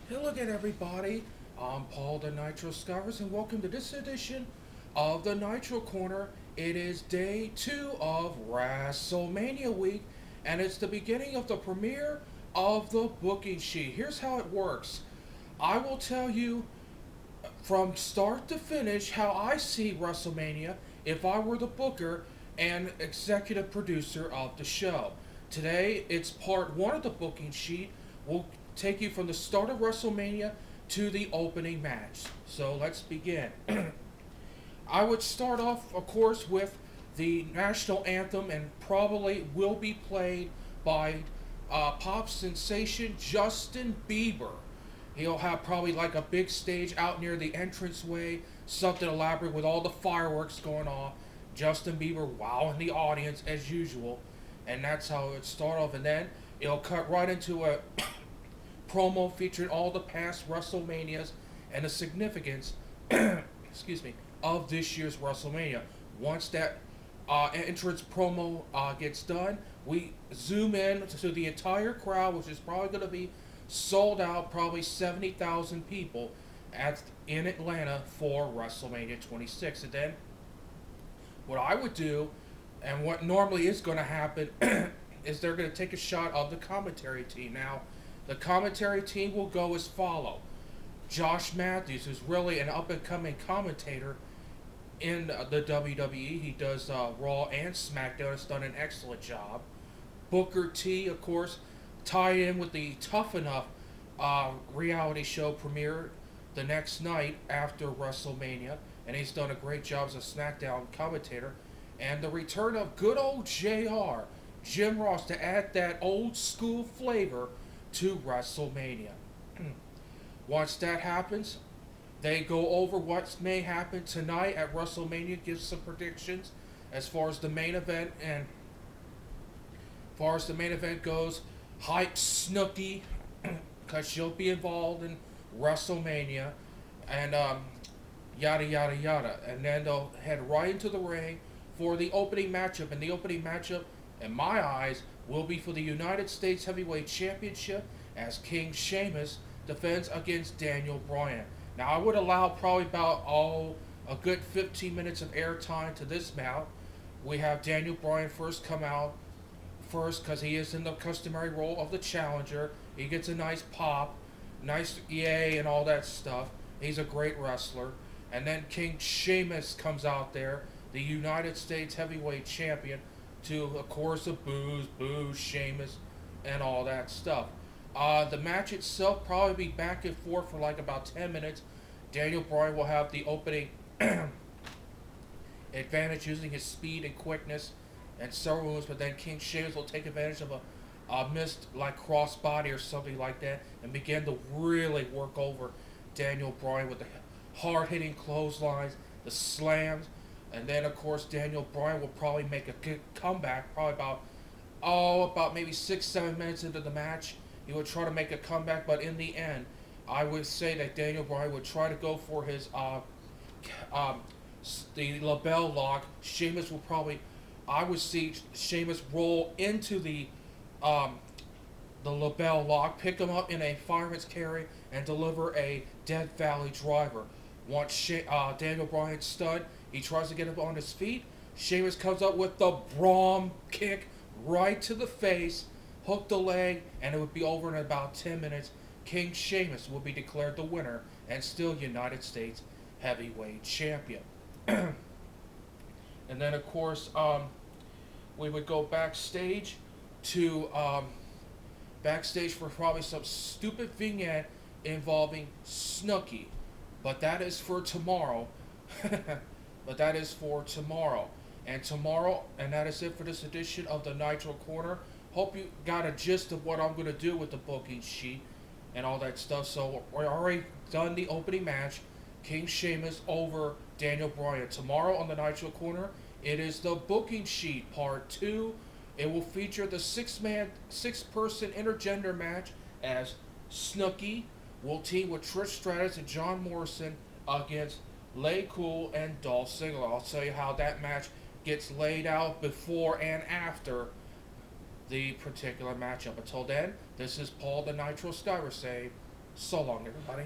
Hello again, everybody. I'm Paul the Nitro Scholars, and welcome to this edition of the Nitro Corner. It is day 2 of Wrestlemania week, and it's the beginning of the premiere of the booking sheet. Here's how it works. I will tell you from start to finish how I see WrestleMania if I were the booker and executive producer of the show. Today, it's part 1 of the booking sheet. We'll take you from the start of WrestleMania to the opening match. So let's begin. I would start off, of course, with the national anthem, and probably will be played by pop sensation Justin Bieber. He'll have probably like a big stage out near the entranceway, something elaborate with all the fireworks going off. Justin Bieber wowing the audience as usual, and that's how it start off. And then it'll cut right into a promo featuring all the past WrestleManias and the significance, excuse me, of this year's WrestleMania. Once that entrance promo gets done, we zoom in to the entire crowd, which is probably going to be sold out, probably 70,000 people in Atlanta for WrestleMania 26. And then what I would do, and what normally is going to happen, is they're going to take a shot of the commentary team. Now, the commentary team will go as follow. Josh Matthews, who's really an up-and-coming commentator in the WWE. He does Raw and SmackDown. Has done an excellent job. Booker T, of course, tied in with the Tough Enough reality show premiere the next night after WrestleMania, and he's done a great job as a SmackDown commentator. And the return of good old JR, Jim Ross, to add that old school flavor to WrestleMania. Once that happens, they go over what may happen tonight at WrestleMania, give some predictions as far as the main event, and as far as the main event goes, hype Snooki, because she'll be involved in WrestleMania, and yada yada yada. And then they'll head right into the ring for the opening matchup, and the opening matchup, in my eyes, will be for the United States Heavyweight Championship as King Sheamus defends against Danile Bryan. Now, I would allow probably about a good 15 minutes of airtime to this bout. We have Danile Bryan first come out first because he is in the customary role of the challenger. He gets a nice pop, nice yay and all that stuff. He's a great wrestler. And then King Sheamus comes out there, the United States Heavyweight Champion, to a chorus of boos, Sheamus, and all that stuff. The match itself probably be back and forth for like about 10 minutes. Danile Bryan will have the opening advantage using his speed and quickness and several moves, but then King Sheamus will take advantage of a missed like crossbody or something like that and begin to really work over Danile Bryan with the hard-hitting clotheslines, the slams. And then, of course, Danile Bryan will probably make a good comeback, probably about maybe 6-7 minutes into the match. He would try to make a comeback, but in the end, I would say that Danile Bryan would try to go for his the label lock. Sheamus will probably, I would see Sheamus roll into the label lock, pick him up in a fireman's carry, and deliver a Death Valley driver. Once Danile Bryan's stunned, he tries to get up on his feet. Sheamus comes up with the Braum kick right to the face, hook the leg, and it would be over in about 10 minutes. King Sheamus will be declared the winner and still United States Heavyweight Champion. And then, of course, we would go backstage to backstage for probably some stupid vignette involving Snooki. But that is for tomorrow. But that is for tomorrow. And that is it for this edition of the Nitro Corner. Hope you got a gist of what I'm going to do with the booking sheet and all that stuff. So we're already done the opening match. King Sheamus over Danile Bryan. Tomorrow on the Nitro Corner, it is the booking sheet part 2. It will feature the six-person intergender match as Snooki will team with Trish Stratus and John Morrison against Lay Cool and Dolph Ziggler. I'll tell you how that match gets laid out before and after the particular matchup. Until then, this is Paul the Nitro Skyler saying, So long, everybody.